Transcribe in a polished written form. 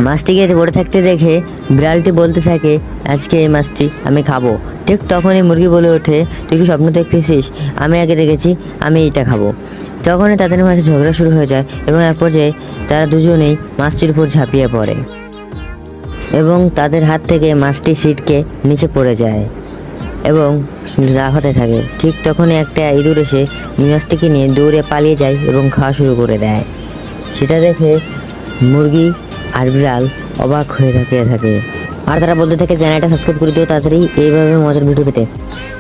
মাছটিকে পড়ে থাকতে দেখে বিড়ালটি বলতে থাকে, আজকে এই মাছটি আমি খাবো। ঠিক তখনই মুরগি বলে ওঠে, তুই কি স্বপ্ন দেখতেছিস? আমি আগে দেখেছি, আমি এটা খাবো। তখনই তাদের মাঝে ঝগড়া শুরু হয়ে যায় এবং এক পর্যায়ে তারা দুজনেই মাছটির উপর ঝাঁপিয়ে পড়ে এবং তাদের হাত থেকে মাছটি ছিটকে নিচে পড়ে যায় এবং লাফাতে থাকে। ঠিক তখনই একটা ইঁদুর এসে মাছটিকে নিয়ে দৌড়ে পালিয়ে যায় এবং খাওয়া শুরু করে দেয়। সেটা দেখে মুরগি আর বিড়াল অবাক হয়ে থাকে আর তারা বলতে থাকে চ্যানেলটা সাবস্ক্রাইব করে দিও তাড়াতাড়ি এইভাবে মজার ভিডিও পেতে।